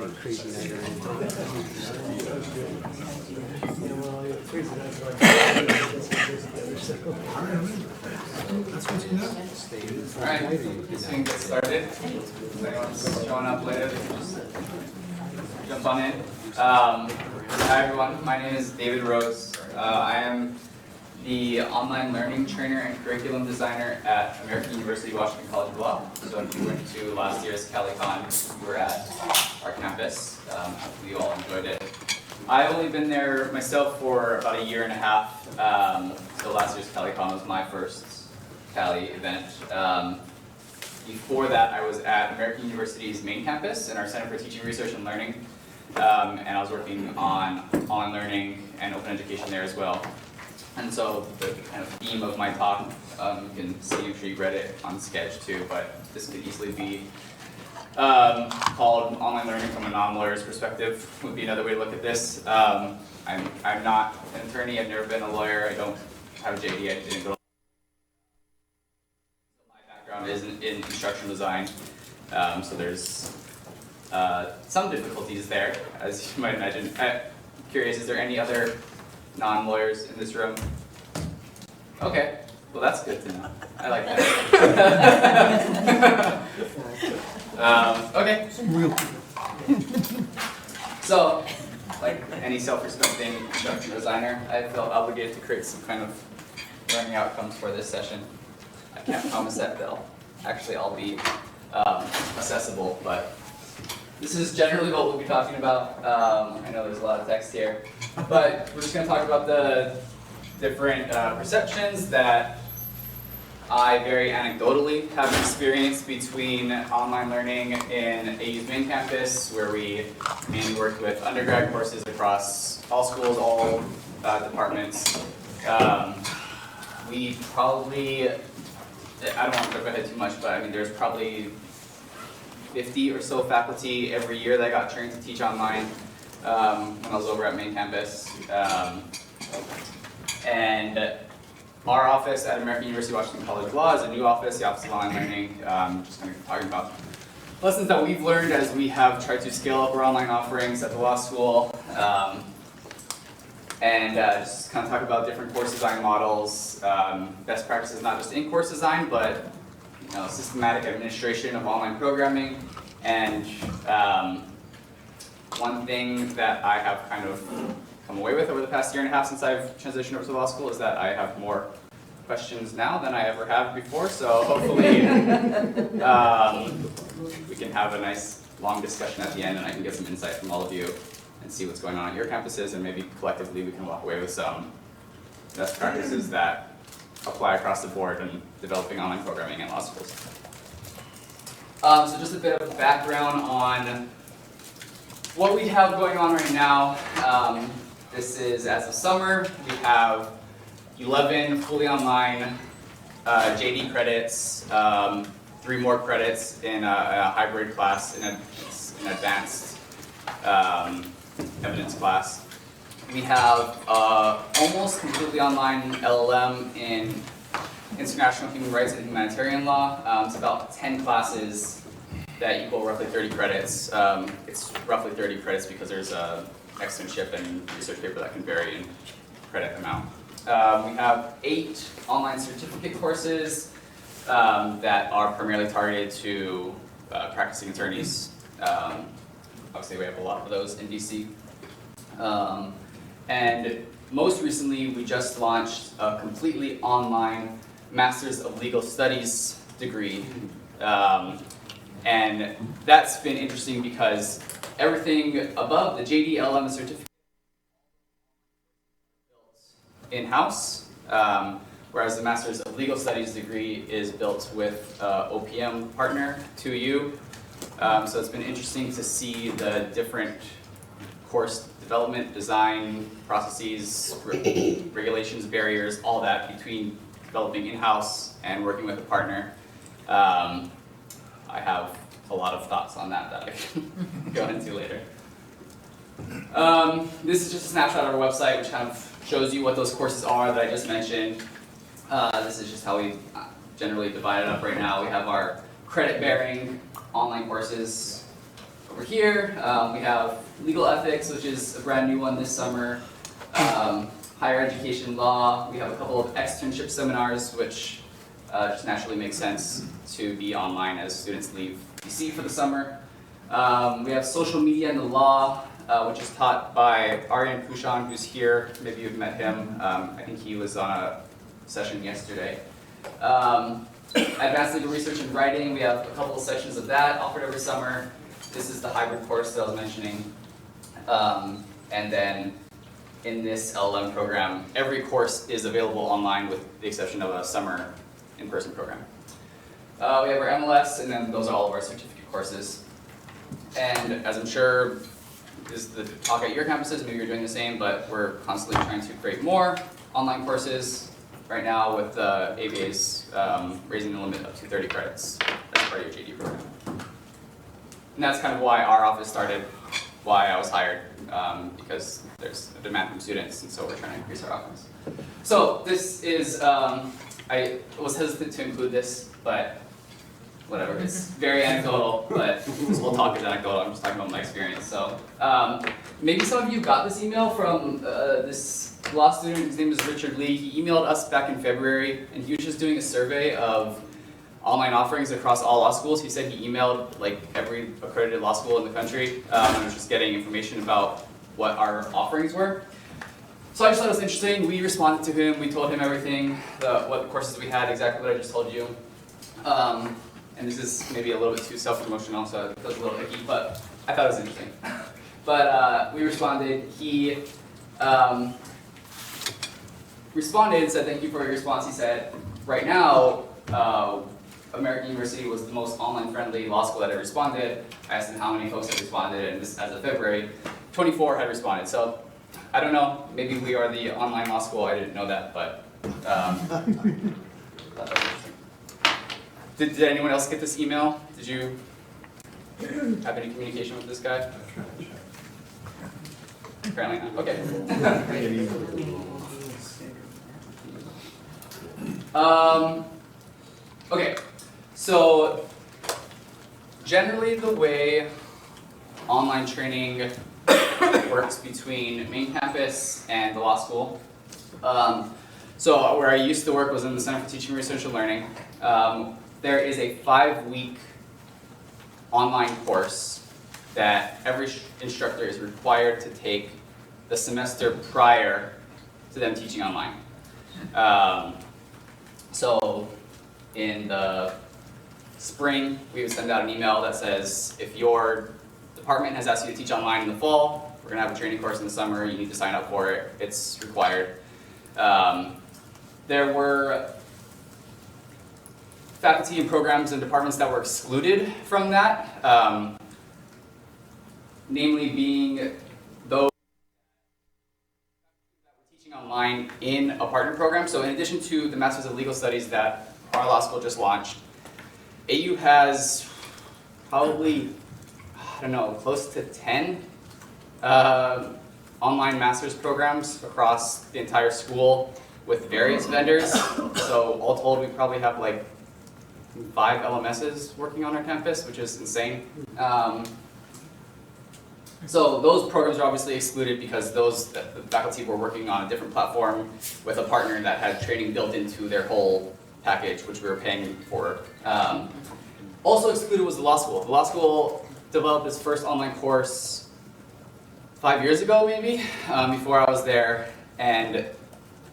crazy night or anything. That's what you know. Alright, we can get started. If anyone's showing up later, they can just jump on in. Hi everyone, my name is David Rose. I am the online learning trainer and curriculum designer at American University Washington College of Law. So if you went to last year's CaliCon, you were at our campus. Hopefully you all enjoyed it. I've only been there myself for about a year and a half. So last year's CaliCon was my first Cali event. Before that, I was at American University's main campus in our Center for Teaching, Research, and Learning. And I was working on online learning and open education there as well. And so the kind of theme of my talk, you can see, I'm sure you read it on Sketch too, but this could easily be called online learning from a non-lawyer's perspective, would be another way to look at this. I'm not an attorney, I've never been a lawyer, I don't have a JD, I didn't go to my background is in instructional design, so there's some difficulties there, as you might imagine. I'm curious, is there any other non-lawyers in this room? Okay, well that's good to know. I like that. Okay. So, like any self-respecting instructional designer, I felt obligated to create some kind of learning outcomes for this session. I can't promise that they'll actually all be accessible, but this is generally what we'll be talking about. I know there's a lot of text here, but we're just going to talk about the different perceptions that I very anecdotally have experienced between online learning in AU's main campus, where we mainly worked with undergrad courses across all schools, all departments. We probably, I don't want to jump ahead too much, but I mean there's probably 50 or so faculty every year that got trained to teach online when I was over at main campus. And our office at American University Washington College of Law is a new office, the Office of Online Learning. Just kind of talking about lessons that we've learned as we have tried to scale up our online offerings at the law school. And just kind of talk about different course design models, best practices not just in course design, but systematic administration of online programming. And one thing that I have kind of come away with over the past year and a half since I've transitioned over to law school is that I have more questions now than I ever have before. So hopefully we can have a nice long discussion at the end and I can get some insight from all of you and see what's going on at your campuses, and maybe collectively we can walk away with some best practices that apply across the board in developing online programming in law schools. So just a bit of background on what we have going on right now. This is as of summer. We have 11 fully online JD credits, 3 more credits in a hybrid class, in an advanced evidence class. We have almost completely online LLM in international human rights and humanitarian law. It's about 10 classes that equal roughly 30 credits. It's roughly 30 credits because there's an externship and research paper that can vary in credit amount. We have 8 online certificate courses that are primarily targeted to practicing attorneys. Obviously we have a lot of those in DC. And most recently we just launched a completely online Master's of Legal Studies degree. And that's been interesting because everything above the JD LLM certificate is built in-house, whereas the Master's of Legal Studies degree is built with OPM partner 2U. So it's been interesting to see the different course development, design, processes, regulations, barriers, all that between developing in-house and working with a partner. I have a lot of thoughts on that I can go into later. This is just a snapshot of our website, which kind of shows you what those courses are that I just mentioned. This is just how we generally divide it up right now. We have our credit-bearing online courses, over here. We have legal ethics, which is a brand new one this summer. Higher education law. We have a couple of externship seminars, which just naturally makes sense to be online as students leave DC for the summer. We have social media and the law, which is taught by Aryan Pushan, who's here. Maybe you've met him. I think he was on a session yesterday. Advanced legal research and writing, we have a couple of sections of that offered every summer. This is the hybrid course that I was mentioning. And then in this LLM program, every course is available online with the exception of a summer in-person program. We have our MLS, and then those are all of our certificate courses. And as I'm sure is the talk at your campuses, maybe you're doing the same, but we're constantly trying to create more online courses. Right now with the ABA's raising the limit up to 30 credits as part of your JD program. And that's kind of why our office started, why I was hired, because there's a demand from students, and so we're trying to increase our office. So this is, I was hesitant to include this, but whatever, it's very anecdotal, but this whole talk is anecdotal, I'm just talking about my experience. So maybe some of you got this email from this law student, his name is Richard Lee. He emailed us back in February, and he was just doing a survey of online offerings across all law schools. He said he emailed like every accredited law school in the country, and was just getting information about what our offerings were. So I just thought it was interesting. We responded to him, we told him everything, what the courses we had, exactly what I just told you. And this is maybe a little bit too self-promotional, so it feels a little icky, but I thought it was interesting. But we responded. He responded and said, thank you for your response. He said, right now, American University was the most online-friendly law school that had responded. I asked him how many folks had responded, and this, as of February, 24 had responded. So I don't know, maybe we are the online law school. I didn't know that, but that was interesting. Did anyone else get this email? Did you have any communication with this guy? Apparently not. Okay. Okay, so generally the way online training works between main campus and the law school. So where I used to work was in the Center for Teaching, Research, and Learning. There is a 5-week online course that every instructor is required to take the semester prior to them teaching online. So in the spring, we would send out an email that says, if your department has asked you to teach online in the fall, we're going to have a training course in the summer, you need to sign up for it, it's required. There were faculty and programs and departments that were excluded from that, namely being those that were teaching online in a partner program. So in addition to the Masters of Legal Studies that our law school just launched, AU has probably, I don't know, close to 10 online master's programs across the entire school with various vendors. So all told, we probably have like 5 LMSs working on our campus, which is insane. So those programs are obviously excluded because the faculty were working on a different platform with a partner that had training built into their whole package, which we were paying for. Also excluded was the law school. The law school developed its first online course 5 years ago, maybe, before I was there. And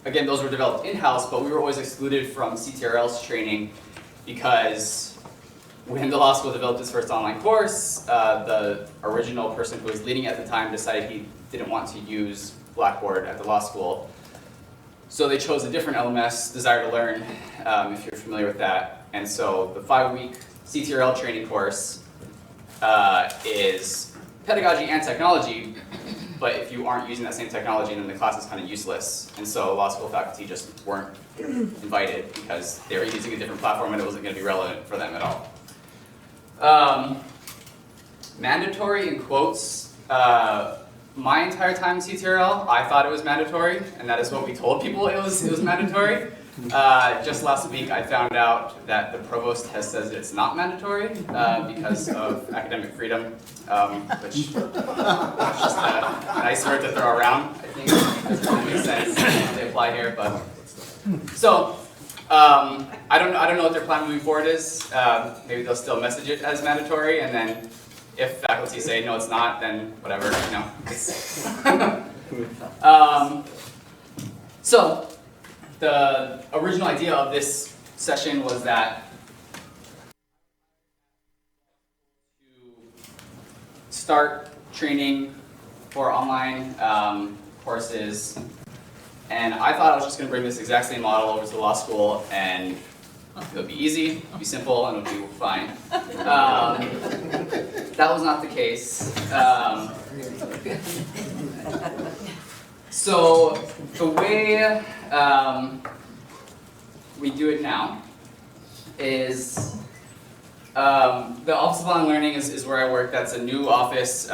again, those were developed in-house, but we were always excluded from CTRL's training because when the law school developed its first online course, the original person who was leading at the time decided he didn't want to use Blackboard at the law school. So they chose a different LMS, Desire to Learn, if you're familiar with that. And so the 5-week CTRL training course is pedagogy and technology, but if you aren't using that same technology, then the class is kind of useless. And so law school faculty just weren't invited because they were using a different platform and it wasn't going to be relevant for them at all. Mandatory in quotes. My entire time in CTRL, I thought it was mandatory, and that is what we told people it was mandatory. Just last week, I found out that the provost has says it's not mandatory because of academic freedom, which is just a nice word to throw around, I think. Doesn't really make sense how they apply here, but so I don't know what their plan moving forward is. Maybe they'll still message it as mandatory, and then if faculty say no, it's not, then whatever, you know. It's so the original idea of this session was that to start training for online courses, and I thought I was just going to bring this exact same model over to the law school, and it would be easy, it would be simple, and it would be fine. That was not the case. So the way we do it now is the Office of Online Learning is where I work. That's a new office.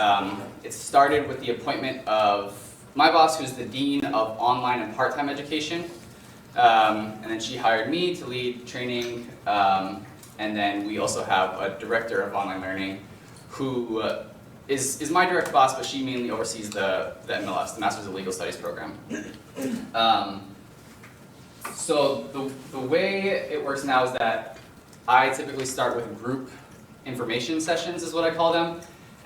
It started with the appointment of my boss, who's the Dean of Online and Part-Time Education. And then she hired me to lead training. And then we also have a Director of Online Learning who is my direct boss, but she mainly oversees the MLS, the Masters of Legal Studies program. So the way it works now is that I typically start with group information sessions, is what I call them.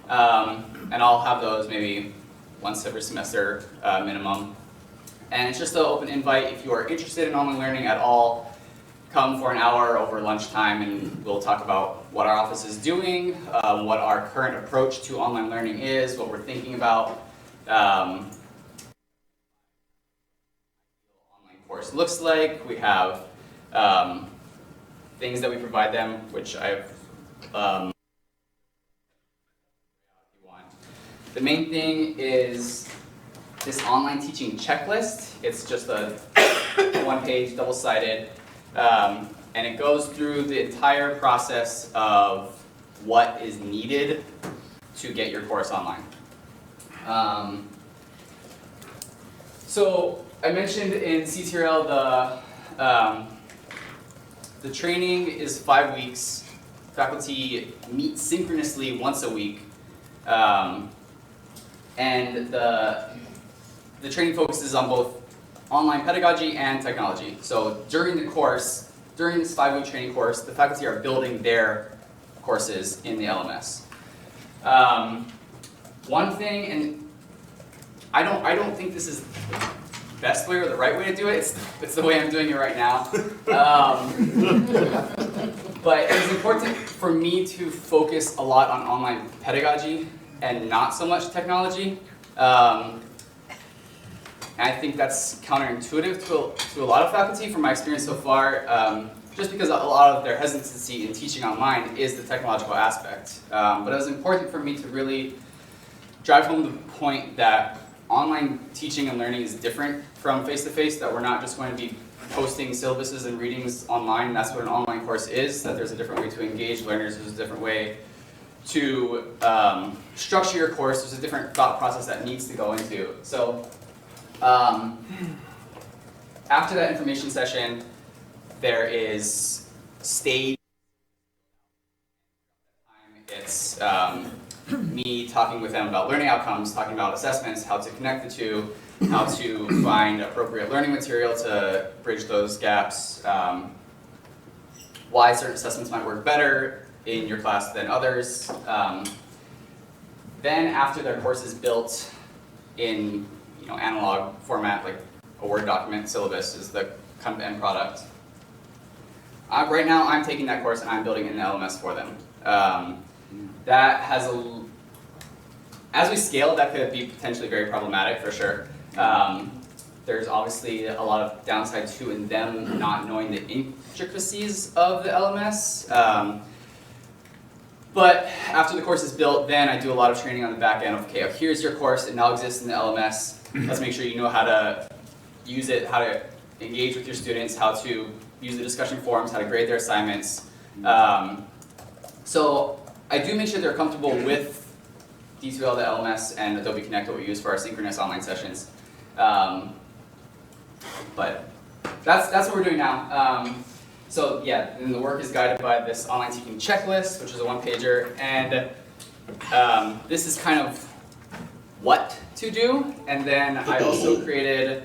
And I'll have those maybe once every semester minimum. And it's just an open invite. If you are interested in online learning at all, come for an hour over lunchtime and we'll talk about what our office is doing, what our current approach to online learning is, what we're thinking about. Online course looks like. We have things that we provide them, which I've the main thing is this online teaching checklist. It's just a one-page, double-sided, and it goes through the entire process of what is needed to get your course online. So I mentioned in CTRL the training is 5 weeks. Faculty meet synchronously once a week. And the training focuses on both online pedagogy and technology. So during the course, during this 5-week training course, the faculty are building their courses in the LMS. One thing, and I don't think this is the best way or the right way to do it. It's the way I'm doing it right now. But it's important for me to focus a lot on online pedagogy and not so much technology. And I think that's counterintuitive to a lot of faculty from my experience so far, just because a lot of their hesitancy in teaching online is the technological aspect. But it was important for me to really drive home the point that online teaching and learning is different from face-to-face, that we're not just going to be posting syllabuses and readings online. That's what an online course is, that there's a different way to engage learners, there's a different way to structure your course, there's a different thought process that needs to go into. So after that information session, there is stage. It's me talking with them about learning outcomes, talking about assessments, how to connect the two, how to find appropriate learning material to bridge those gaps, why certain assessments might work better in your class than others. Then after their course is built in analog format, like a Word document, Syllabus is the kind of end product. Right now I'm taking that course and I'm building an LMS for them. That has as we scale, that could be potentially very problematic for sure. There's obviously a lot of downside to in them not knowing the intricacies of the LMS. But after the course is built, then I do a lot of training on the back end of, okay, here's your course, it now exists in the LMS. Let's make sure you know how to use it, how to engage with your students, how to use the discussion forums, how to grade their assignments. So I do make sure they're comfortable with D2L, the LMS, and Adobe Connect, what we use for our synchronous online sessions. But that's what we're doing now. So yeah, and the work is guided by this online teaching checklist, which is a one-pager, and this is kind of what to do, and then I also created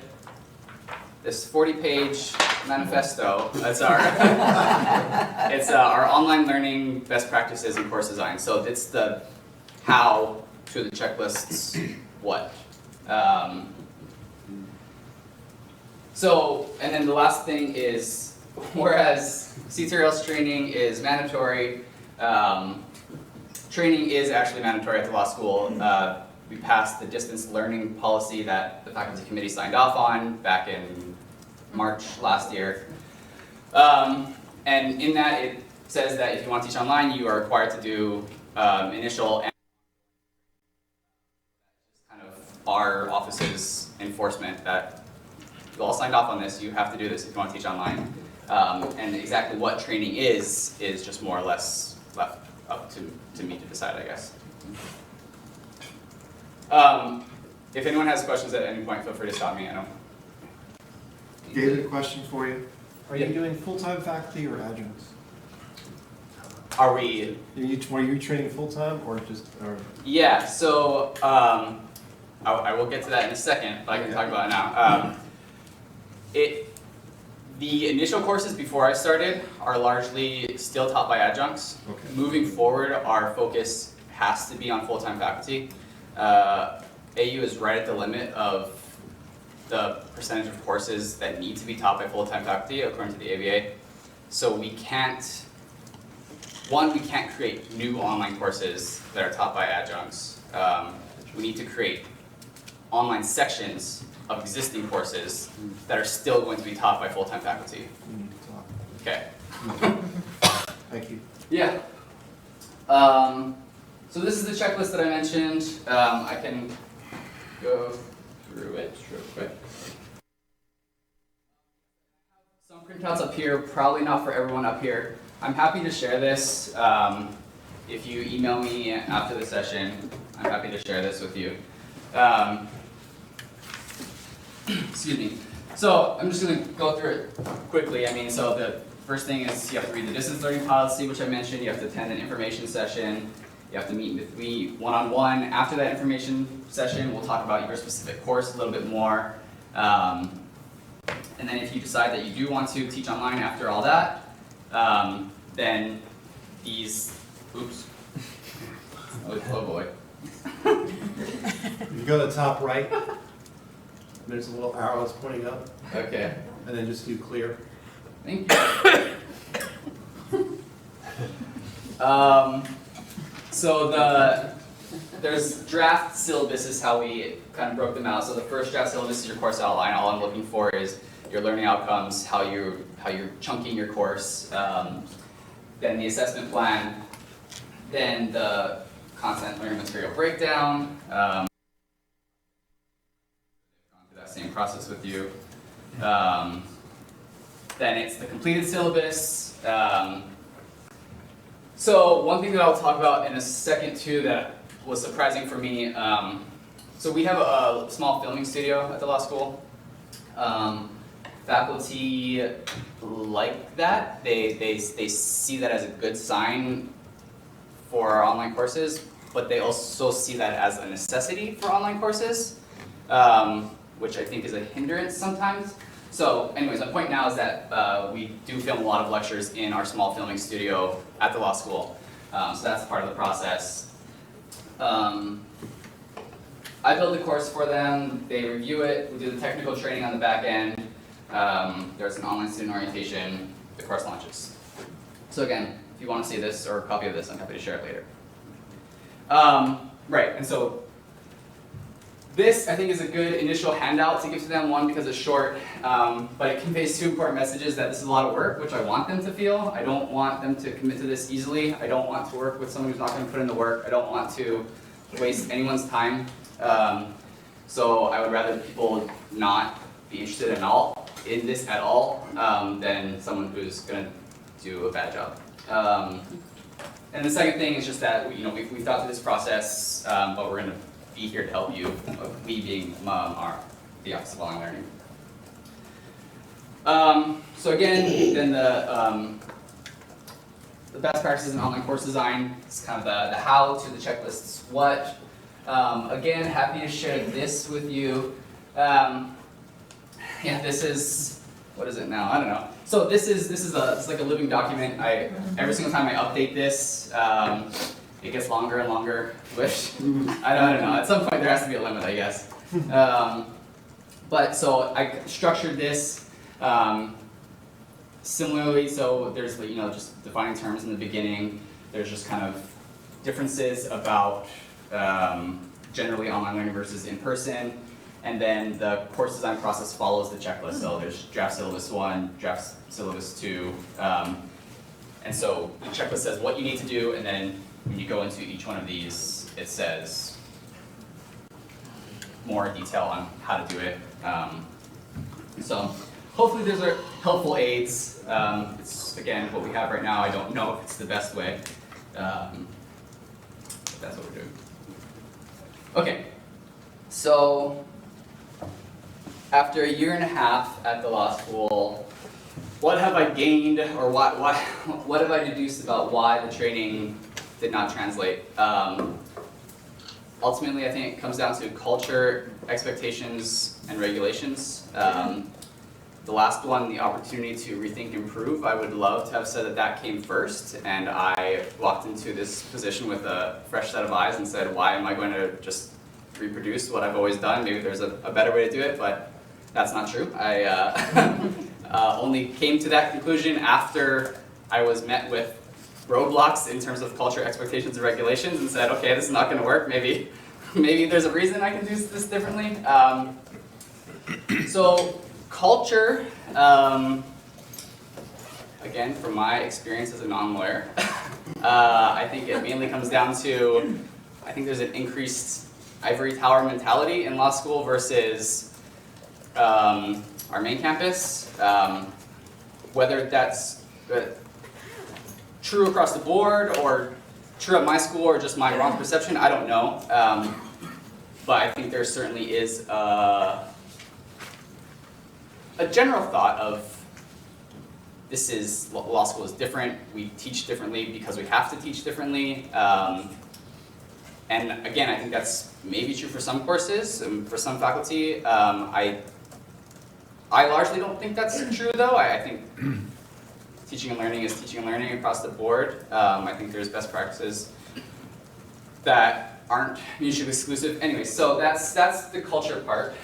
this 40-page manifesto. That's it's our online learning best practices and course design. So it's the how to the checklists what. So, and then the last thing is, whereas CTRL's training is mandatory, training is actually mandatory at the law school. We passed the distance learning policy that the faculty committee signed off on back in March last year. And in that it says that if you want to teach online, you are required to do initial and kind of our office's enforcement that you all signed off on this, you have to do this if you want to teach online. And exactly what training is just more or less left up to me to decide, I guess. If anyone has questions at any point, feel free to stop me. I don't. David, a question for you. Are Yeah. you doing full-time faculty or adjuncts? Are we? Are you training full-time or just, or? Yeah, so I will get to that in a second, but I can talk about it now. The initial courses before I started are largely still taught by adjuncts. Okay. Moving forward, our focus has to be on full-time faculty. AU is right at the limit of the percentage of courses that need to be taught by full-time faculty according to the ABA. So we can't create new online courses that are taught by adjuncts. We need to create online sections of existing courses that are still going to be taught by full-time faculty. Okay. Thank you. Yeah. So this is the checklist that I mentioned. I can go through it real quick. Some printouts up here, probably not for everyone up here. I'm happy to share this. If you email me after the session, I'm happy to share this with you. Excuse me. So I'm just going to go through it quickly. I mean, so the first thing is you have to read the distance learning policy, which I mentioned. You have to attend an information session. You have to meet with me one-on-one. After that information session, we'll talk about your specific course a little bit more. And then if you decide that you do want to teach online after all that, then these, oops. Oh boy. You go to the top right, there's a little arrow that's pointing up, Okay. and then just do clear. Thank you. So there's draft syllabus is how we kind of broke them out. So the first draft syllabus is your course outline. All I'm looking for is your learning outcomes, how you're chunking your course, then the assessment plan, then the content learning material breakdown. Gone through that same process with you. Then it's the completed syllabus. So one thing that I'll talk about in a second too that was surprising for me, so we have a small filming studio at the law school. Faculty like that. They see that as a good sign for our online courses, but they also see that as a necessity for online courses, which I think is a hindrance sometimes. So anyways, my point now is that we do film a lot of lectures in our small filming studio at the law school. So that's part of the process. I build the course for them, they review it, we do the technical training on the back end, there's an online student orientation, the course launches. So again, if you want to see this or a copy of this, I'm happy to share it later. Right, and so this, I think, is a good initial handout to give to them, one, because it's short, but it conveys two important messages: that this is a lot of work, which I want them to feel. I don't want them to commit to this easily. I don't want to work with someone who's not going to put in the work. I don't want to waste anyone's time. So I would rather people not be interested in this at all than someone who's going to do a bad job. And the second thing is just that we've thought through this process, but we're going to be here to help you, we being the Office of Online Learning. So again, then the best practices in online course design is kind of the how to the checklists what. Again, happy to share this with you. Yeah, this is, what is it now? I don't know. So it's like a living document. Every single time I update this, it gets longer and longer, which I don't know. At some point there has to be a limit, I guess. But so I structured this similarly. So there's just defining terms in the beginning. There's just kind of differences about generally online learning versus in person. And then the course design process follows the checklist. So there's draft syllabus 1, draft syllabus 2. And so the checklist says what you need to do, and then when you go into each one of these, it says more detail on how to do it. So hopefully those are helpful aids. It's, again, what we have right now. I don't know if it's the best way. But that's what we're doing. Okay, so after a year and a half at the law school, what have I gained, or what have I deduced about why the training did not translate? Ultimately, I think it comes down to culture, expectations, and regulations. The last one, the opportunity to rethink, improve, I would love to have said that that came first, and I walked into this position with a fresh set of eyes and said, why am I going to just reproduce what I've always done? Maybe there's a better way to do it, but that's not true. I only came to that conclusion after I was met with roadblocks in terms of culture, expectations, and regulations, and said, okay, this is not going to work. Maybe there's a reason I can do this differently. So culture, again, from my experience as a non-lawyer, I think it mainly comes down to, I think there's an increased ivory tower mentality in law school versus our main campus. Whether that's true across the board or true at my school or just my wrong perception, I don't know. But I think there certainly is a general thought of law school is different, we teach differently because we have to teach differently. And again, I think that's maybe true for some courses, for some faculty. I largely don't think that's true though. I think teaching and learning is teaching and learning across the board. I think there's best practices that aren't mutually exclusive. Anyway, so that's the culture part.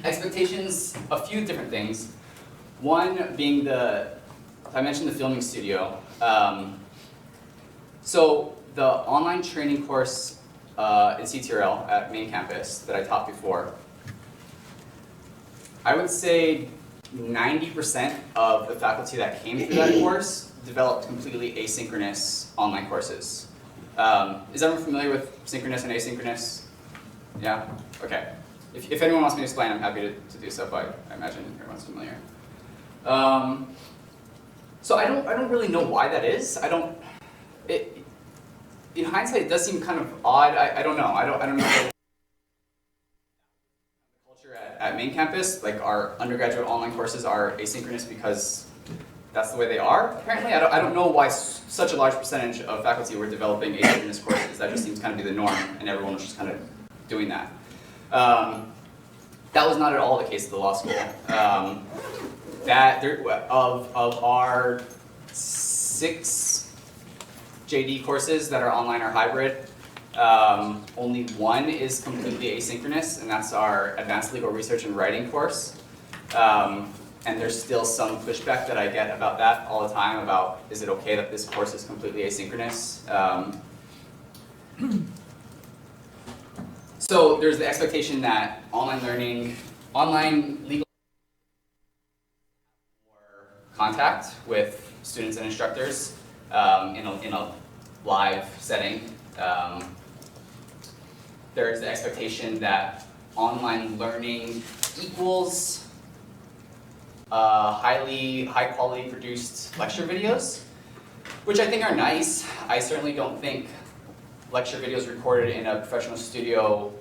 Expectations, a few different things. One being I mentioned the filming studio. So the online training course in CTRL at main campus that I taught before, I would say 90% of the faculty that came through that course developed completely asynchronous online courses. Is everyone familiar with synchronous and asynchronous? Yeah? Okay. If anyone wants me to explain, I'm happy to do so, but I imagine everyone's familiar. So I don't really know why that is. In hindsight, it does seem kind of odd. I don't know. I don't know. The culture at main campus, like our undergraduate online courses are asynchronous because that's the way they are. Apparently, I don't know why such a large percentage of faculty were developing asynchronous courses. That just seems kind of be the norm, and everyone was just kind of doing that. That was not at all the case at the law school. Of our 6 JD courses that are online or hybrid, only 1 is completely asynchronous, and that's our Advanced Legal Research and Writing course. And there's still some pushback that I get about that all the time about, is it okay that this course is completely asynchronous? So there's the expectation that online legal contact with students and instructors in a live setting. There's the expectation that online learning equals high quality produced lecture videos, which I think are nice. I certainly don't think lecture videos recorded in a professional studio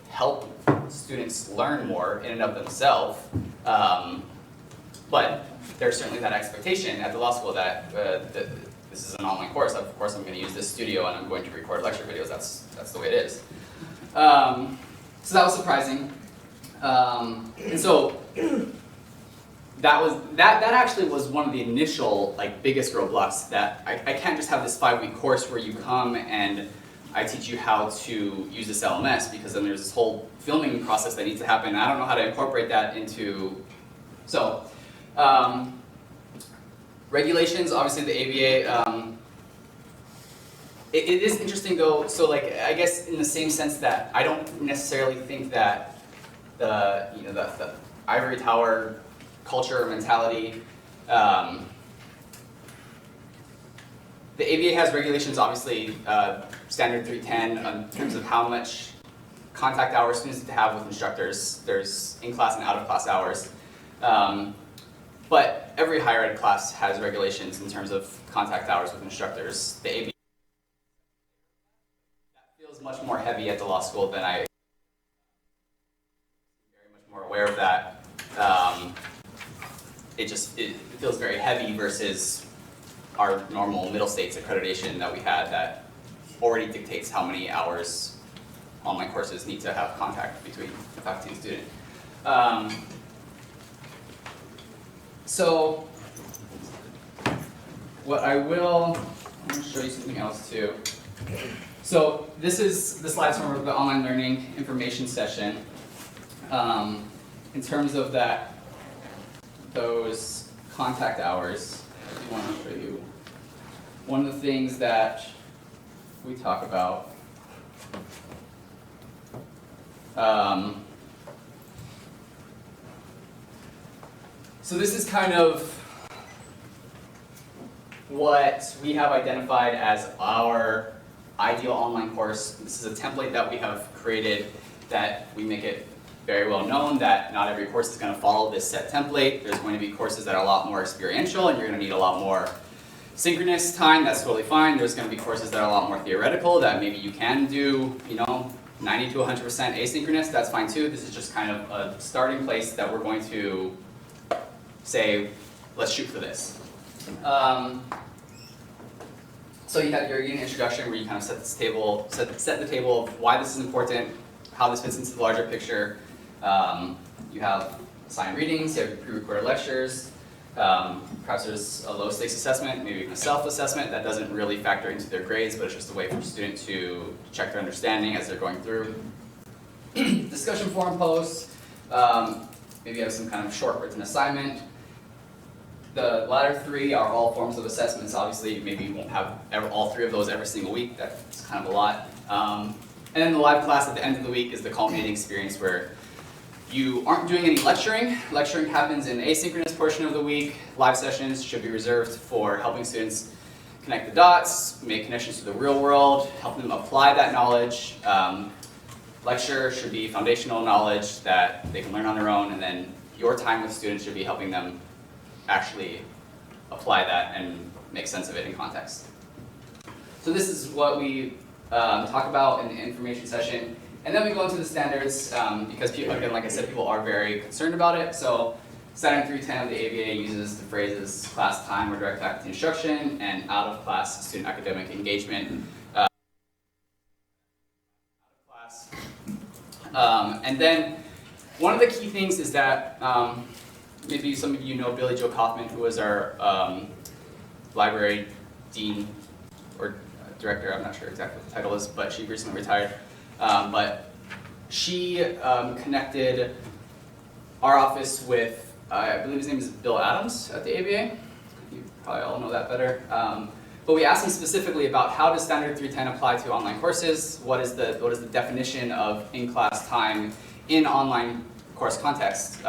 help students learn more in and of themselves. But there's certainly that expectation at the law school that this is an online course. Of course, I'm going to use this studio and I'm going to record lecture videos. That's the way it is. So that was surprising. And so that actually was one of the initial biggest roadblocks, that I can't just have this 5-week course where you come and I teach you how to use this LMS, because then there's this whole filming process that needs to happen. I don't know how to incorporate that into, so regulations, obviously the ABA, it is interesting though, so I guess in the same sense that I don't necessarily think that the ivory tower culture or mentality, the ABA has regulations, obviously, standard 310 in terms of how much contact hours students need to have with instructors. There's in-class and out-of-class hours. But every higher ed class has regulations in terms of contact hours with instructors. The ABA that feels much more heavy at the law school than I'm very much more aware of that. It feels very heavy versus our normal middle states accreditation that we had that already dictates how many hours online courses need to have contact between the faculty and student. So what I'm going to show you something else too. So the slides from the online learning information session. In terms of those contact hours, I want to show you one of the things that we talk about. So this is kind of what we have identified as our ideal online course. This is a template that we have created that we make it very well known that not every course is going to follow this set template. There's going to be courses that are a lot more experiential and you're going to need a lot more synchronous time. That's totally fine. There's going to be courses that are a lot more theoretical that maybe you can do, 90 to 100% asynchronous. That's fine too. This is just kind of a starting place that we're going to say, let's shoot for this. So you have your unit introduction where you kind of set the table of why this is important, how this fits into the larger picture. You have assigned readings, you have pre-recorded lectures, perhaps there's a low stakes assessment, maybe even a self-assessment that doesn't really factor into their grades, but it's just a way for the student to check their understanding as they're going through. Discussion forum posts, maybe you have some kind of short written assignment. The latter three are all forms of assessments. Obviously, maybe you won't have all three of those every single week. That's kind of a lot. And then the live class at the end of the week is the culminating experience where you aren't doing any lecturing. Lecturing happens in asynchronous portion of the week. Live sessions should be reserved for helping students connect the dots, make connections to the real world, help them apply that knowledge. Lecture should be foundational knowledge that they can learn on their own, and then your time with students should be helping them actually apply that and make sense of it in context. So this is what we talk about in the information session. And then we go into the standards because people, again, like I said, people are very concerned about it. So standard 310 of the ABA uses the phrases class time or direct faculty instruction and out of class student academic engagement. And then one of the key things is that maybe some of you know Billy Jo Kaufman, who was our library dean or director, I'm not sure exactly what the title is, but she recently retired. But she connected our office with, I believe his name is Bill Adams at the ABA. You probably all know that better. But we asked him specifically about how does standard 310 apply to online courses? What is the definition of in-class time in online course context?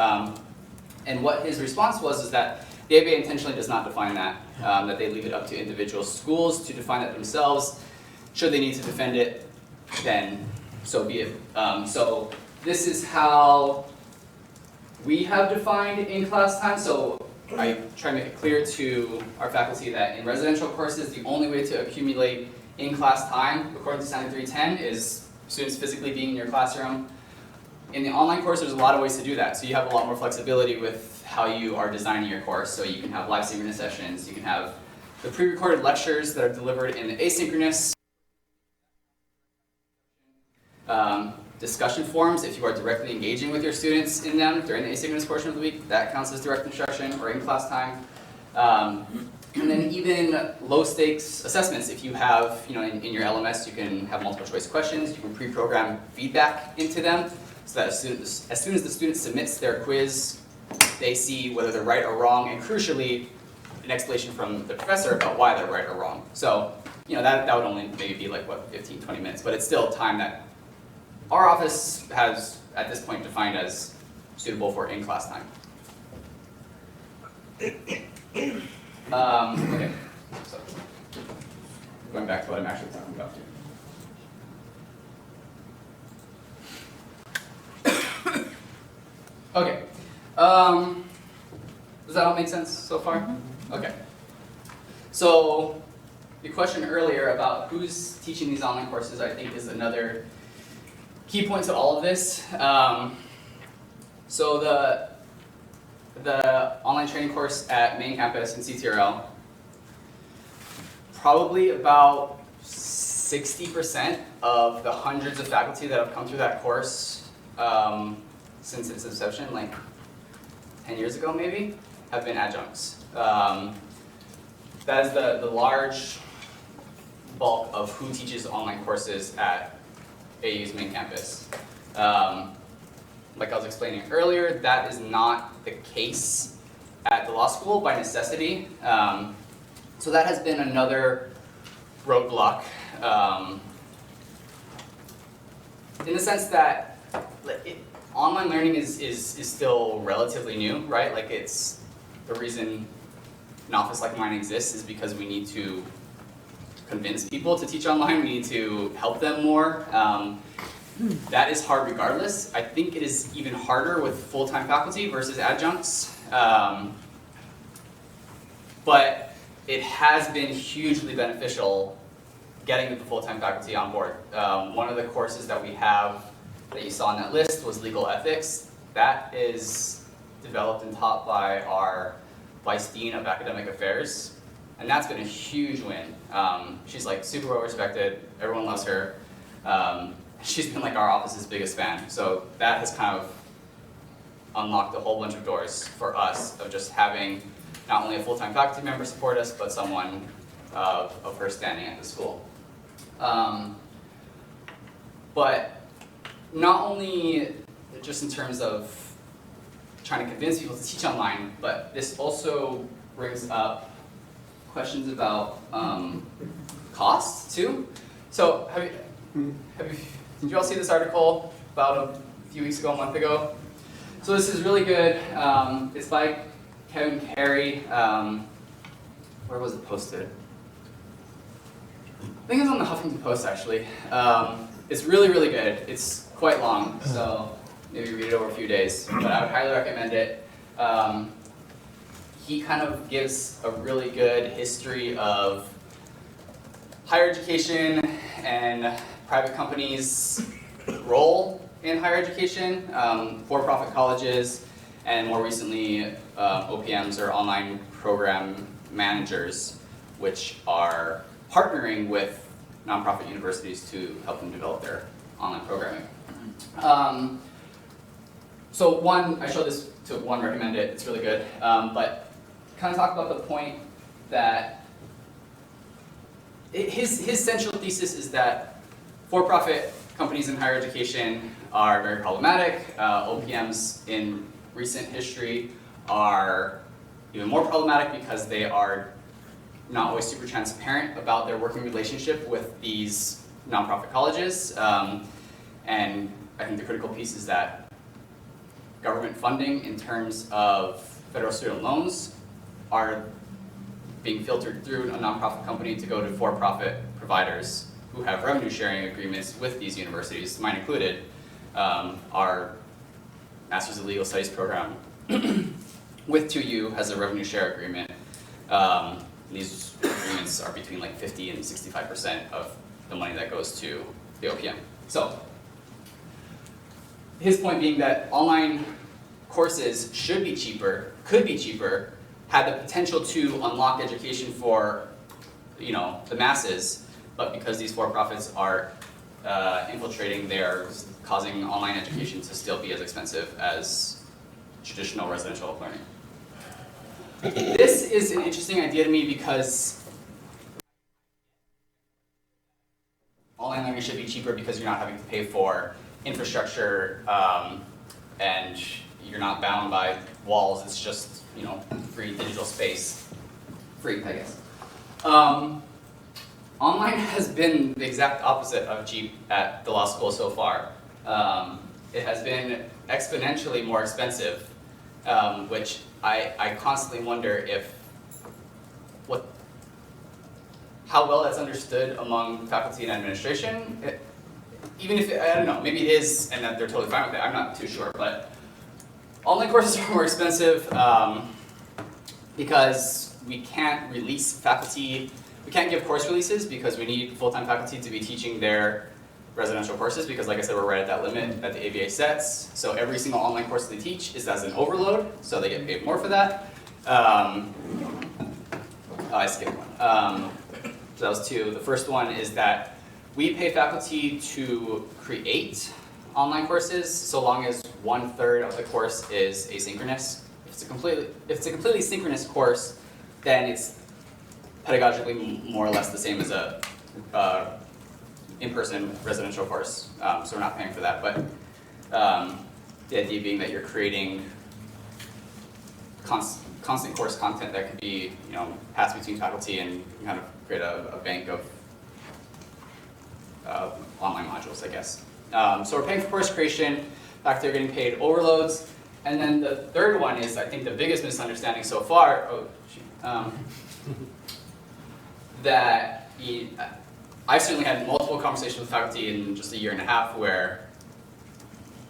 And what his response was is that the ABA intentionally does not define that, that they leave it up to individual schools to define it themselves. Should they need to defend it, then so be it. So this is how we have defined in-class time. So I try to make it clear to our faculty that in residential courses, the only way to accumulate in-class time, according to standard 310, is students physically being in your classroom. in the online course, there's a lot of ways to do that. So you have a lot more flexibility with how you are designing your course. So you can have live synchronous sessions, you can have the pre-recorded lectures that are delivered in the asynchronous discussion forums. If you are directly engaging with your students in them during the asynchronous portion of the week, that counts as direct instruction or in-class time. And then even low-stakes assessments. If you have, in your LMS, you can have multiple choice questions. You can pre-program feedback into them, so that as soon as the student submits their quiz, they see whether they're right or wrong, and crucially, an explanation from the professor about why they're right or wrong. So, that would only maybe be like, 15, 20 minutes, but it's still time that our office has, at this point, defined as suitable for in-class time. Okay, so going back to what I'm actually talking about here. Okay, does that all make sense so far? Mm-hmm. Okay, so the question earlier about who's teaching these online courses, I think, is another key point to all of this. So the online training course at main campus in CTRL, probably about 60% of the hundreds of faculty that have come through that course since its inception, like 10 years ago maybe, have been adjuncts. That is the large bulk of who teaches online courses at AU's main campus. Like I was explaining earlier, that is not the case at the law school by necessity. So that has been another roadblock in the sense that online learning is still relatively new, right? Like it's the reason an office like mine exists is because we need to convince people to teach online. We need to help them more. That is hard regardless. I think it is even harder with full-time faculty versus adjuncts. But it has been hugely beneficial getting the full-time faculty on board. One of the courses that we have that you saw on that list was legal ethics. That is developed and taught by our Vice Dean of Academic Affairs. And that's been a huge win. She's like super well respected, everyone loves her. She's been like our office's biggest fan. So that has kind of unlocked a whole bunch of doors for us of just having not only a full-time faculty member support us, but someone of her standing at the school. But not only just in terms of trying to convince people to teach online, but this also brings up questions about costs too. So did you all see this article about a few weeks ago, a month ago? So this is really good. It's by Kevin Carey. Where was it posted? I think it was on the Huffington Post actually. It's really, really good. It's quite long, so maybe read it over a few days, but I would highly recommend it. He kind of gives a really good history of higher education and private companies' role in higher education, for-profit colleges, and more recently OPMs, or online program managers, which are partnering with nonprofit universities to help them develop their online programming. So one, I showed this to one, recommend it, it's really good, but kind of talk about the point that his central thesis is that for-profit companies in higher education are very problematic. OPMs in recent history are even more problematic because they are not always super transparent about their working relationship with these nonprofit colleges. And I think the critical piece is that government funding in terms of federal student loans are being filtered through a nonprofit company to go to for-profit providers who have revenue sharing agreements with these universities, mine included. Our Masters of Legal Studies program with 2U has a revenue share agreement. These agreements are between like 50 and 65% of the money that goes to the OPM. So his point being that online courses should be cheaper, could be cheaper, had the potential to unlock education for, the masses, but because these for-profits are infiltrating, they're causing online education to still be as expensive as traditional residential learning. This is an interesting idea to me because online learning should be cheaper because you're not having to pay for infrastructure and you're not bound by walls. It's just, free digital space. Free, I guess. Online has been the exact opposite of cheap at the law school so far. It has been exponentially more expensive, which I constantly wonder how well that's understood among faculty and administration. Even if, I don't know, maybe it is and that they're totally fine with it, I'm not too sure, but online courses are more expensive because we can't release faculty, we can't give course releases because we need full-time faculty to be teaching their residential courses because, like I said, we're right at that limit that the ABA sets. So every single online course they teach is as an overload, so they get paid more for that. I skipped one. So that was two. The first one is that we pay faculty to create online courses so long as 1/3 of the course is asynchronous. If it's a completely synchronous course, then it's pedagogically more or less the same as a in-person residential course. So we're not paying for that, but the idea being that you're creating constant course content that could be, passed between faculty and kind of create a bank of online modules, I guess. So we're paying for course creation, faculty are getting paid overloads, and then the third one is, I think, the biggest misunderstanding so far, that I've certainly had multiple conversations with faculty in just a year and a half where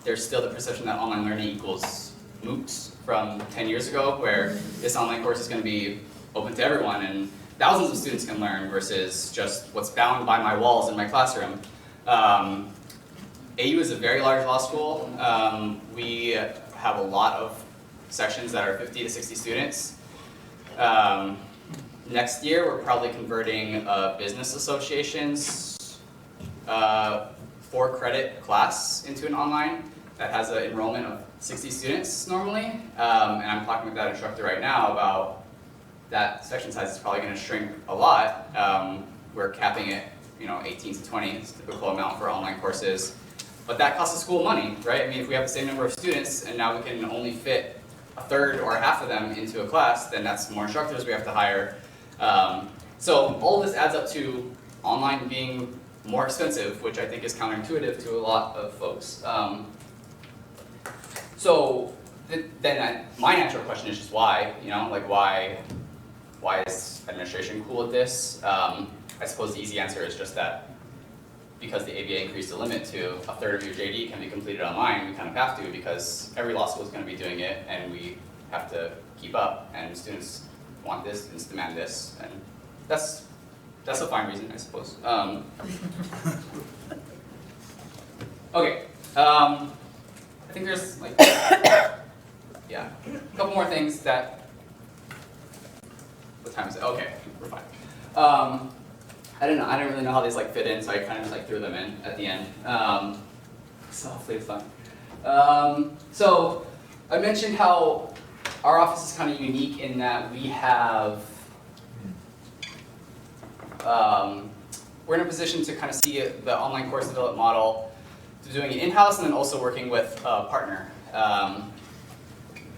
there's still the perception that online learning equals MOOCs from 10 years ago, where this online course is going to be open to everyone and thousands of students can learn versus just what's bound by my walls in my classroom. AU is a very large law school. We have a lot of sections that are 50 to 60 students. Next year, we're probably converting a business association's 4-credit class into an online that has an enrollment of 60 students normally. And I'm talking with that instructor right now about that section size is probably going to shrink a lot. We're capping it, 18 to 20 is the typical amount for online courses. But that costs the school money, right? I mean, if we have the same number of students and now we can only fit 1/3 or half of them into a class, then that's more instructors we have to hire. So all of this adds up to online being more expensive, which I think is counterintuitive to a lot of folks. My natural question is just why, why is administration cool with this? I suppose the easy answer is just that because the ABA increased the limit to 1/3 of your JD can be completed online, we kind of have to because every law school is going to be doing it and we have to keep up and students want this, students demand this, and that's a fine reason, I suppose. Okay, I think there's a couple more things that, what time is it? Okay, we're fine. I didn't really know how these fit in, so I kind of just threw them in at the end. So hopefully it's fun. So I mentioned how our office is kind of unique in that we have, we're in a position to kind of see the online course development model, to doing it in-house and then also working with a partner.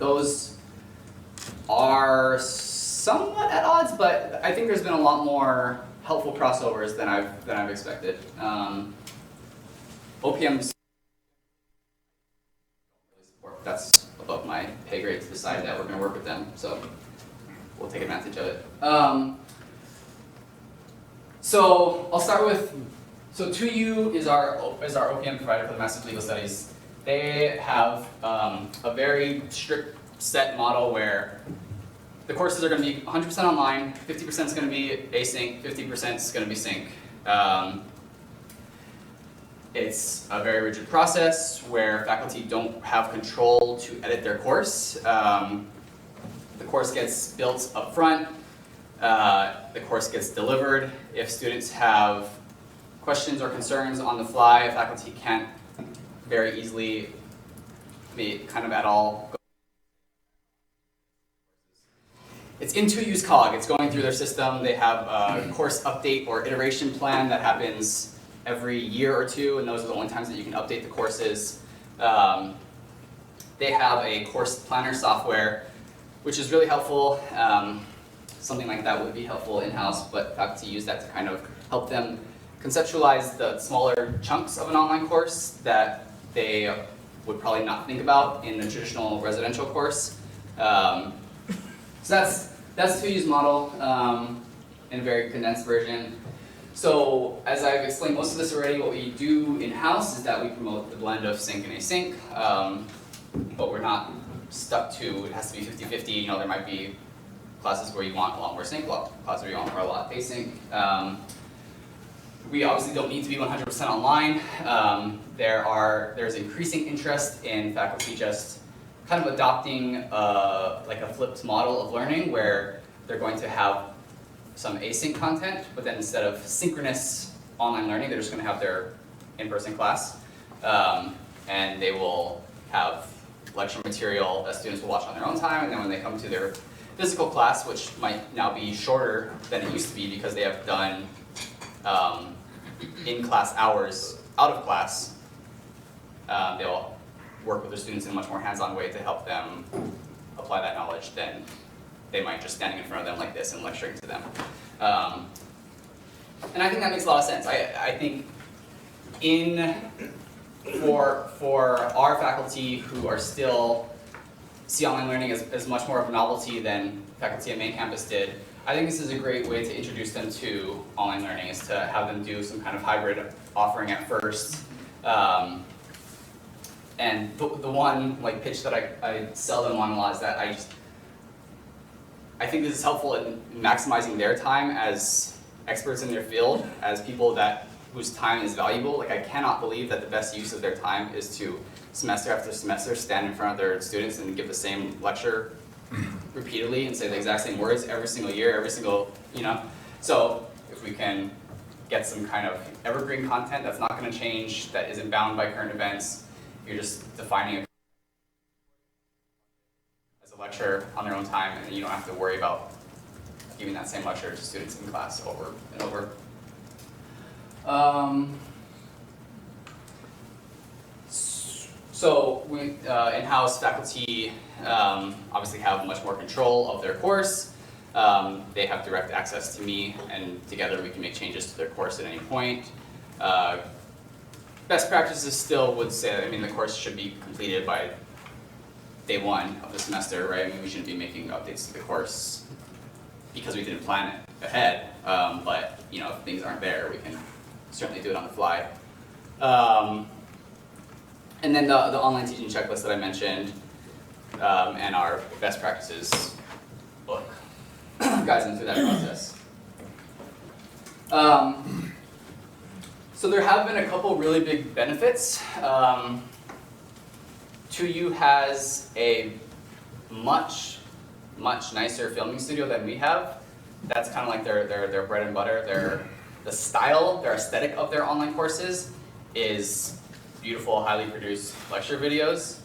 Those are somewhat at odds, but I think there's been a lot more helpful crossovers than I've expected. OPM's that's above my pay grade to decide that we're going to work with them, so we'll take advantage of it. So I'll start with, so 2U is our OPM provider for the Master's of Legal Studies. They have a very strict set model where the courses are going to be 100% online, 50% is going to be async, 50% is going to be sync. It's a very rigid process where faculty don't have control to edit their course. The course gets built up front, the course gets delivered. If students have questions or concerns on the fly, faculty can't very easily kind of at all. It's into use cog, it's going through their system. They have a course update or iteration plan that happens every year or two, and those are the only times that you can update the courses. They have a course planner software, which is really helpful. Something like that would be helpful in-house, but faculty use that to kind of help them conceptualize the smaller chunks of an online course that they would probably not think about in a traditional residential course. So that's the two-use model in a very condensed version. So as I've explained most of this already, what we do in-house is that we promote the blend of sync and async, but we're not stuck to, it has to be 50-50, you know, there might be classes where you want a lot more sync, classes where you want a lot async. We obviously don't need to be 100% online. There's increasing interest in faculty just kind of adopting like a flipped model of learning where they're going to have some async content, but then instead of synchronous online learning, they're just going to have their in-person class. And they will have lecture material that students will watch on their own time, and then when they come to their physical class, which might now be shorter than it used to be because they have done in-class hours out of class, they'll work with their students in a much more hands-on way to help them apply that knowledge than they might just standing in front of them like this and lecturing to them. And I think that makes a lot of sense. I think for our faculty who are still see online learning as much more of a novelty than faculty at main campus did, I think this is a great way to introduce them to online learning, is to have them do some kind of hybrid offering at first. And the one pitch that I sell them on a lot is that I think this is helpful in maximizing their time as experts in their field, as people whose time is valuable. I cannot believe that the best use of their time is to semester after semester stand in front of their students and give the same lecture repeatedly and say the exact same words every single year, every single, So if we can get some kind of evergreen content that's not going to change, that isn't bound by current events, you're just defining it as a lecture on their own time, and you don't have to worry about giving that same lecture to students in class over and over. So we, in-house faculty obviously have much more control of their course. They have direct access to me, and together we can make changes to their course at any point. Best practices still would say, the course should be completed by day one of the semester, right? We shouldn't be making updates to the course because we didn't plan it ahead. But if things aren't there, we can certainly do it on the fly. And then the online teaching checklist that I mentioned, and our best practices book guides them through that process. So there have been a couple really big benefits. 2U has a much nicer filming studio than we have. That's kind of like their bread and butter. The style, their aesthetic of their online courses is beautiful, highly produced lecture videos.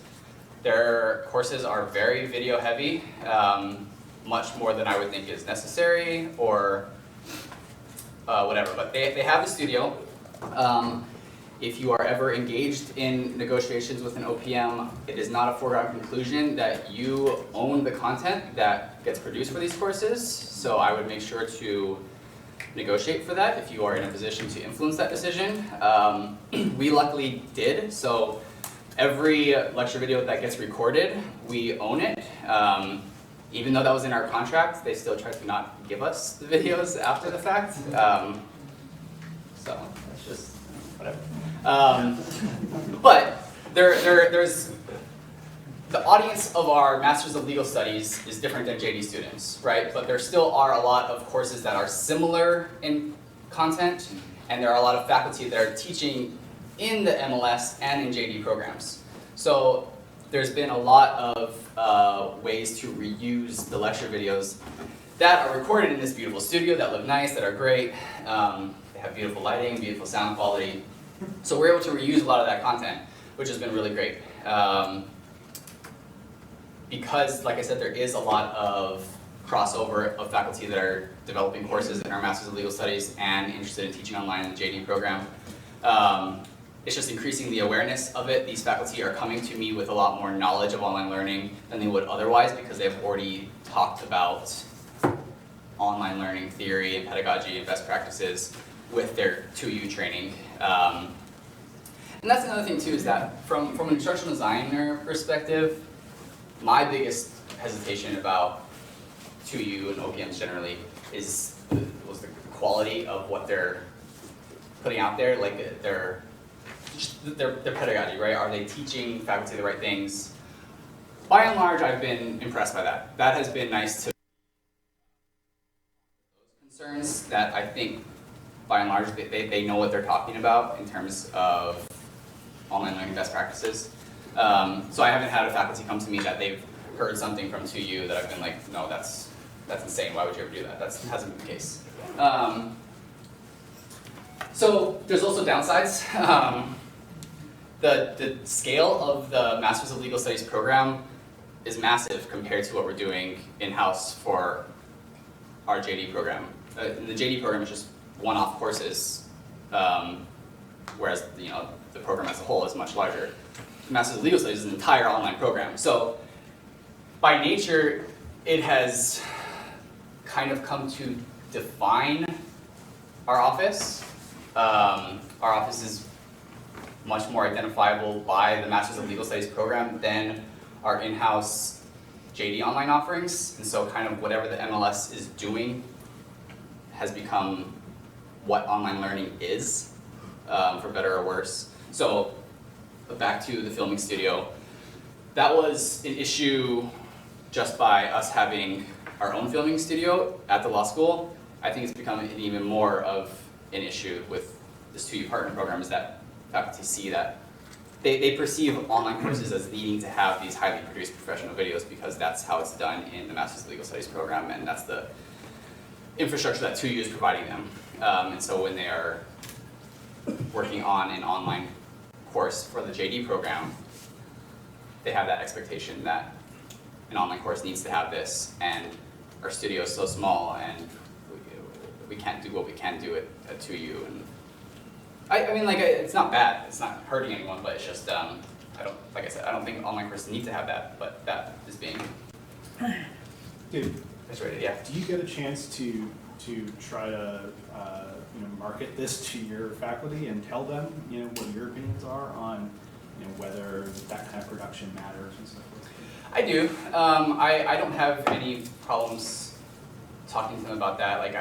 Their courses are very video heavy, much more than I would think is necessary or whatever, but they have a studio. If you are ever engaged in negotiations with an OPM, it is not a foregone conclusion that you own the content that gets produced for these courses, so I would make sure to negotiate for that if you are in a position to influence that decision. We luckily did, so every lecture video that gets recorded, we own it. Even though that was in our contract, they still tried to not give us the videos after the fact. So that's just whatever. But there's the audience of our Masters of Legal Studies is different than JD students, right? But there still are a lot of courses that are similar in content, and there are a lot of faculty that are teaching in the MLS and in JD programs. So there's been a lot of ways to reuse the lecture videos that are recorded in this beautiful studio that look nice, that are great. They have beautiful lighting, beautiful sound quality. So we're able to reuse a lot of that content, which has been really great. Because, like I said, there is a lot of crossover of faculty that are developing courses in our Masters of Legal Studies and interested in teaching online in the JD program. It's just increasing the awareness of it. These faculty are coming to me with a lot more knowledge of online learning than they would otherwise because they've already talked about online learning theory and pedagogy and best practices with their 2U training. And that's another thing too, is that from an instructional designer perspective, my biggest hesitation about 2U and OPMs generally was the quality of what they're putting out there, like their pedagogy, right? Are they teaching faculty the right things? By and large, I've been impressed by that. That has been nice to concerns that I think, by and large, they know what they're talking about in terms of online learning best practices. So I haven't had a faculty come to me that they've heard something from 2U that I've been like, no, that's insane, why would you ever do that? That hasn't been the case. So there's also downsides. The scale of the Masters of Legal Studies program is massive compared to what we're doing in-house for our JD program. The JD program is just one-off courses, whereas the program as a whole is much larger. The Masters of Legal Studies is an entire online program. So by nature, it has kind of come to define our office. Our office is much more identifiable by the Masters of Legal Studies program than our in-house JD online offerings. And so kind of whatever the MLS is doing has become what online learning is, for better or worse. So back to the filming studio. That was an issue just by us having our own filming studio at the law school. I think it's become even more of an issue with this 2U partner program, is that faculty see that they perceive online courses as needing to have these highly produced professional videos because that's how it's done in the Masters of Legal Studies program, and that's the infrastructure that 2U is providing them. And so when they are working on an online course for the JD program, they have that expectation that an online course needs to have this, and our studio is so small, and we can't do what we can do at 2U. And I mean, like, it's not bad. It's not hurting anyone, but it's just, like I said, I don't think online courses need to have that, but that is being iterated, yeah. Do you get a chance to try to market this to your faculty and tell them what your opinions are on whether that kind of production matters and so forth? I do. I don't have any problems talking to them about that. Like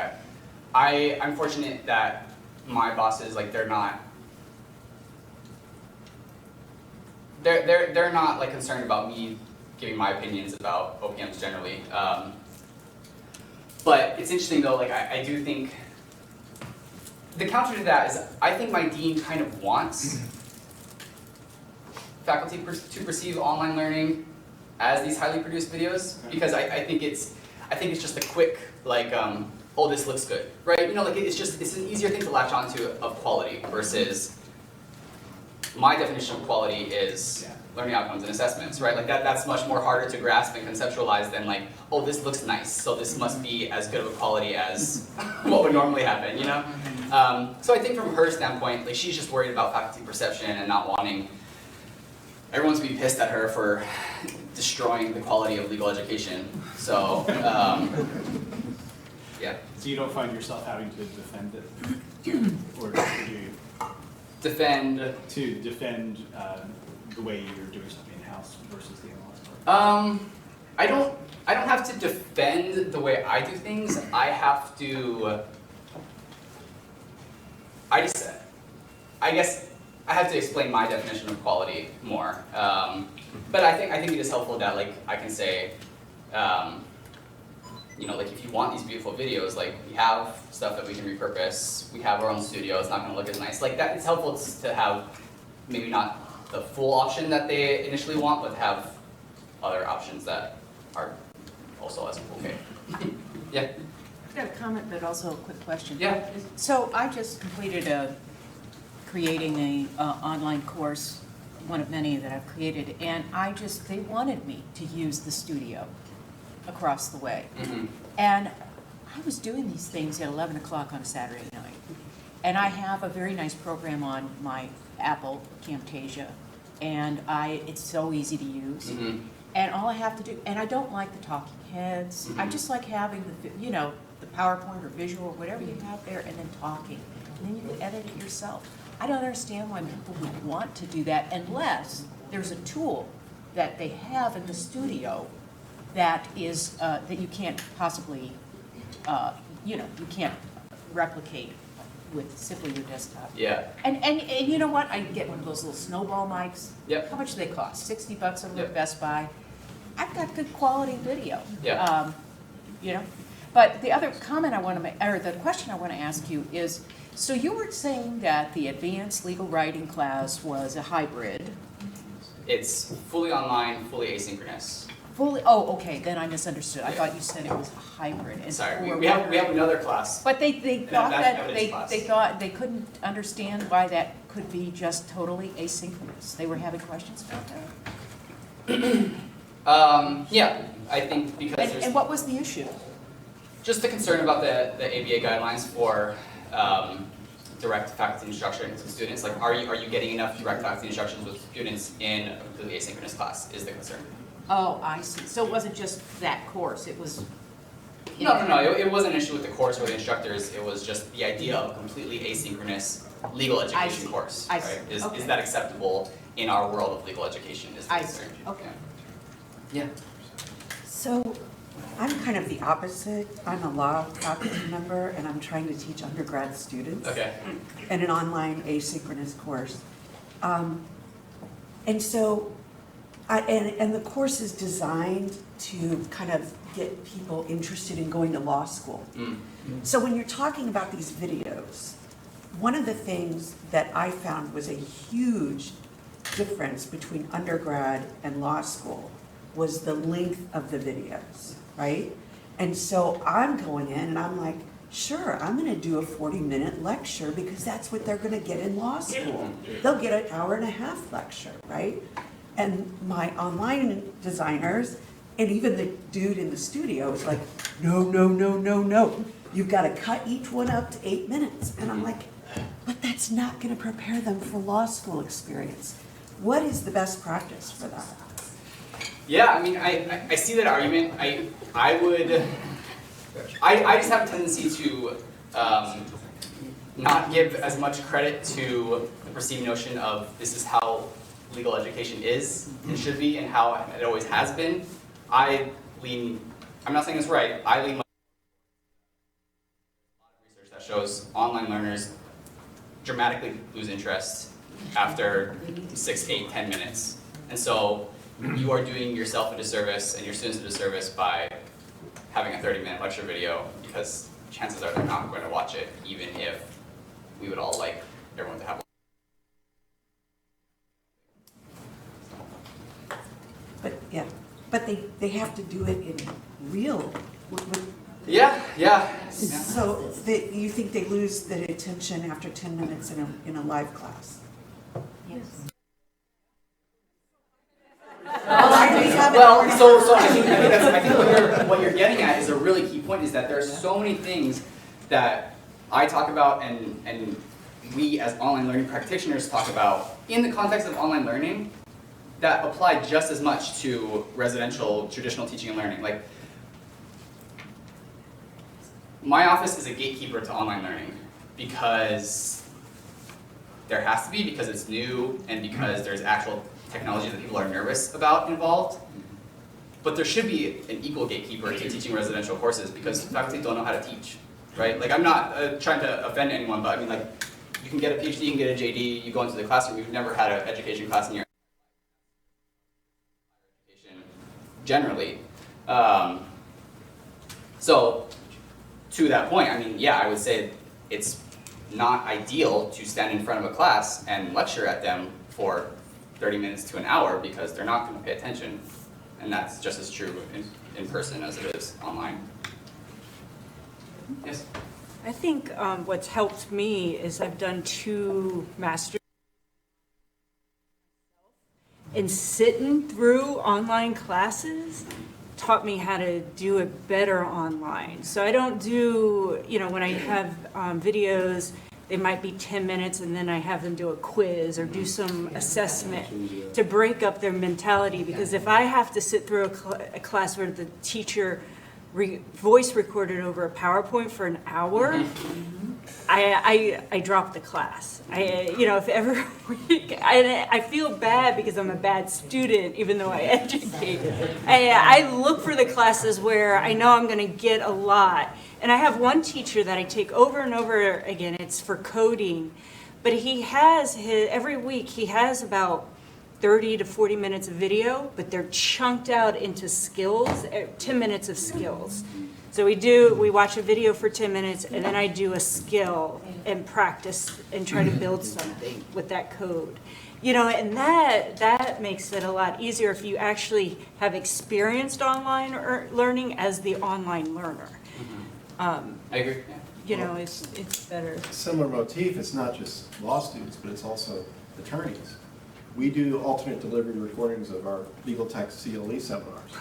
I'm fortunate that my bosses, like, they're not like concerned about me giving my opinions about OPMs generally. But it's interesting though, like I do think the counter to that is I think my dean kind of wants faculty to perceive online learning as these highly produced videos, because I think it's just a quick, like, oh, this looks good, right? Like it's an easier thing to latch onto of quality versus my definition of quality is learning outcomes and assessments, right? Like that's much more harder to grasp and conceptualize than like, oh, this looks nice, so this must be as good of a quality as what would normally happen, So I think from her standpoint, like, she's just worried about faculty perception and not wanting everyone to be pissed at her for destroying the quality of legal education. So, yeah. So you don't find yourself having to defend it, or do you? Defend the way you're doing something in-house versus the MLS part? I don't have to defend the way I do things. I have to. I guess I have to explain my definition of quality more. But I think it is helpful that, like, I can say, you know, like if you want these beautiful videos, like we have stuff that we can repurpose, we have our own studio, it's not gonna look as nice. Like that, it's helpful to have maybe not the full option that they initially want, but have other options that are also as okay. Yeah? I've got a comment, but also a quick question. Yeah. So I just completed creating a online course, one of many that I've created, and they wanted me to use the studio across the way. Mm-hmm. And I was doing these things at 11 o'clock on a Saturday night. And I have a very nice program on my Apple Camtasia, and it's so easy to use. Mm-hmm. And all I have to do, and I don't like the talking heads, I Mhm. just like having the PowerPoint or visual or whatever you have there, and then talking. And then you can edit it yourself. I don't understand why people would want to do that unless there's a tool that they have in the studio that is, that you can't possibly, you can't replicate with simply your desktop. Yeah. And you know what? I get one of those little snowball mics. Yep. How much do they cost? $60 over Yep. at Best Buy. I've got good quality video. Yeah. But the other comment I want to make, or the question I want to ask you is, so you were saying that the advanced legal writing class was a hybrid. It's fully online, fully asynchronous. Okay, then I misunderstood. I thought you said it was a hybrid. And Sorry, or we have whether- another class. But they thought that's that, evidence class. they thought, they couldn't understand why that could be just totally asynchronous. They were having questions about that? Yeah, I think because there's And what was the issue? just the concern about the ABA guidelines for direct faculty instruction to students. Like, are you getting enough direct faculty instructions with students in a completely asynchronous class is the concern. Oh, I see. So it wasn't just that course, it was... No. It wasn't an issue with the course or the instructors. It was just the idea of a completely asynchronous legal education see. course. I Right? see. Okay. Is that acceptable in our world of legal education? Is the I see. concern. Okay. Yeah. So I'm kind of the opposite. I'm a law faculty member and I'm trying to teach undergrad students Okay. in an online asynchronous course. And so, and the course is designed to kind of get people interested in going to law school. Mm. So when you're talking about these videos, one of the things that I found was a huge difference between undergrad and law school was the length of the videos, right? And so I'm going in and I'm like, sure, I'm gonna do a 40-minute lecture because that's what they're gonna get in law school. They'll get an hour-and-a-half lecture, right? And my online designers, and even the dude in the studio is like, no. You've gotta cut each one up to 8 minutes. And I'm like, but that's not gonna prepare them for law school experience. What is the best practice for that? Yeah, I mean, I see that argument. I just have a tendency to not give as much credit to the perceived notion of this is how legal education is and should be and how it always has been. I'm not saying it's right, I lean a lot of research that shows online learners dramatically lose interest after 6, 8, 10 minutes. And so you are doing yourself a disservice and your students a disservice by having a 30-minute lecture video because chances are they're not going to watch it, even if we would all like everyone to have one. But they have to do it in real. Yeah. So you think they lose the attention after 10 minutes in a live class? Yes. Well, so I think what you're getting at is a really key point, is that there are so many things that I talk about and we as online learning practitioners talk about in the context of online learning that apply just as much to residential traditional teaching and learning. Like, my office is a gatekeeper to online learning because there has to be, because it's new and because there's actual technology that people are nervous about involved. But there should be an equal gatekeeper to teaching residential courses because faculty don't know how to teach, right? Like, I'm not trying to offend anyone, but I mean, like, you can get a PhD, you can get a JD, you go into the classroom, you've never had an education class in your education generally. So, to that point, I mean, yeah, I would say it's not ideal to stand in front of a class and lecture at them for 30 minutes to an hour because they're not going to pay attention. And that's just as true in person as it is online. Yes? I think what's helped me is I've done 2 masters. And sitting through online classes taught me how to do it better online. So I don't do, when I have videos, they might be 10 minutes and then I have them do a quiz or do some assessment to break up their mentality. Because if I have to sit through a class where the teacher voice recorded over a PowerPoint for an hour, I drop the class. If every week, I feel bad because I'm a bad student, even though I educate. I look for the classes where I know I'm going to get a lot. And I have one teacher that I take over and over again. It's for coding, but every week he has about 30 to 40 minutes of video, but they're chunked out into skills, 10 minutes of skills. So we watch a video for 10 minutes, and then I do a skill and practice and try to build something with that code. And that makes it a lot easier if you actually have experienced online learning as the online learner. I agree, yeah. It's better. Similar motif, it's not just law students, but it's also attorneys. We do alternate delivery recordings of our legal tech CLE seminars.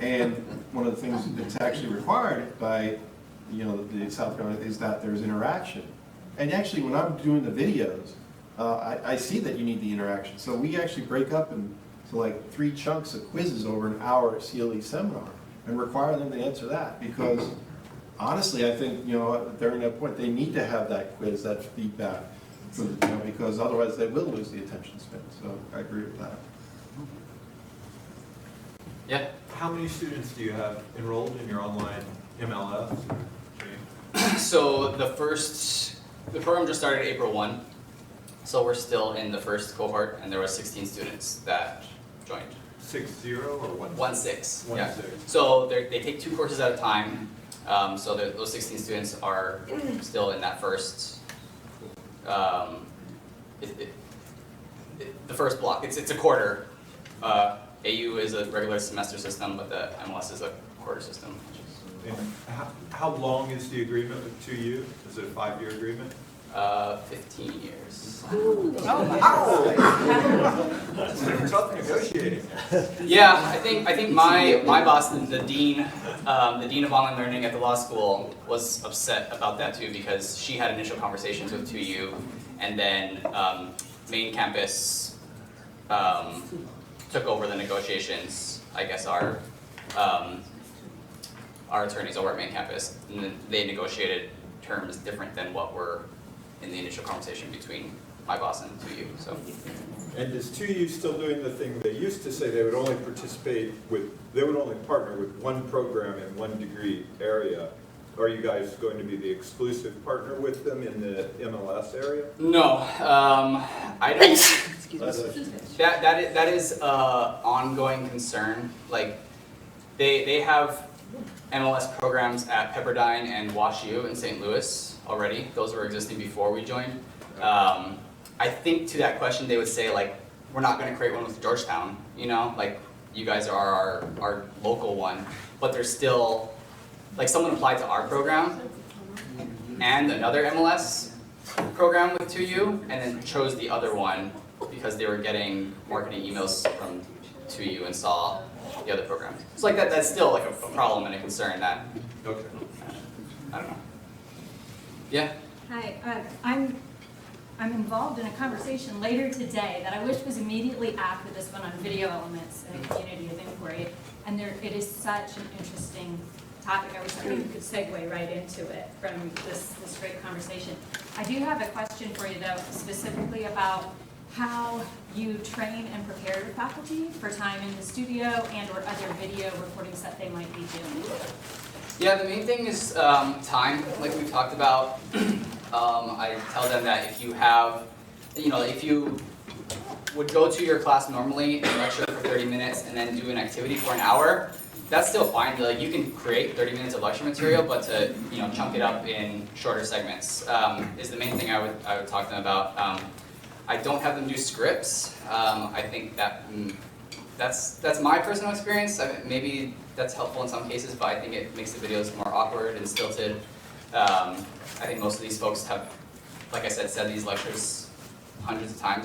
And one of the things that's actually required by, the South Carolina is that there's interaction. And actually, when I'm doing the videos, I see that you need the interaction. So we actually break up into like 3 chunks of quizzes over an hour CLE seminar and require them to answer that because honestly, I think, during that point, they need to have that quiz, that feedback, because otherwise they will lose the attention span. So I agree with that. Yeah. How many students do you have enrolled in your online MLS? So the program just started April 1, so we're still in the first cohort, and there were 16 students that joined. 6-0 or 1-6? 1-6, yeah. 1-6. So they take 2 courses at a time, so those 16 students are still in that first, the first block. It's a quarter. AU is a regular semester system, but the MLS is a quarter system. And how long is the agreement with 2U? Is it a 5-year agreement? 15 years. Tough negotiating. Yeah, I think my boss, the dean of online learning at the law school, was upset about that too because she had initial conversations with 2U, and then main campus took over the negotiations. I guess our attorneys over at main campus, and then they negotiated terms different than what were in the initial conversation between my boss and 2U. So. And is 2U still doing the thing they used to say they would only they would only partner with one program in one degree area? Are you guys going to be the exclusive partner with them in the MLS area? No, I don't. That is ongoing concern. Like, they have MLS programs at Pepperdine and WashU in St. Louis already. Those were existing before we joined. I think to that question they would say, like, we're not going to create one with Georgetown, like you guys are our local one, but there's still, like, someone applied to our program and another MLS program with 2U and then chose the other one because they were getting marketing emails from 2U and saw the other program. So like that's still like a problem and a concern that, Okay. I don't know. Yeah? Hi, I'm involved in a conversation later today that I wish was immediately after this one on video elements and community of inquiry. And it is such an interesting topic. I was hoping you could segue right into it from this great conversation. I do have a question for you though, specifically about how you train and prepare your faculty for time in the studio and or other video recordings that they might be doing. Yeah, the main thing is time, like we've talked about. I tell them that if you have, if you would go to your class normally and lecture for 30 minutes and then do an activity for an hour, that's still fine. Like, you can create 30 minutes of lecture material, but to, you know, chunk it up in shorter segments is the main thing I would talk to them about. I don't have them do scripts. I think that that's my personal experience. Maybe that's helpful in some cases, but I think it makes the videos more awkward and stilted. I think most of these folks have, like I said these lectures hundreds of times.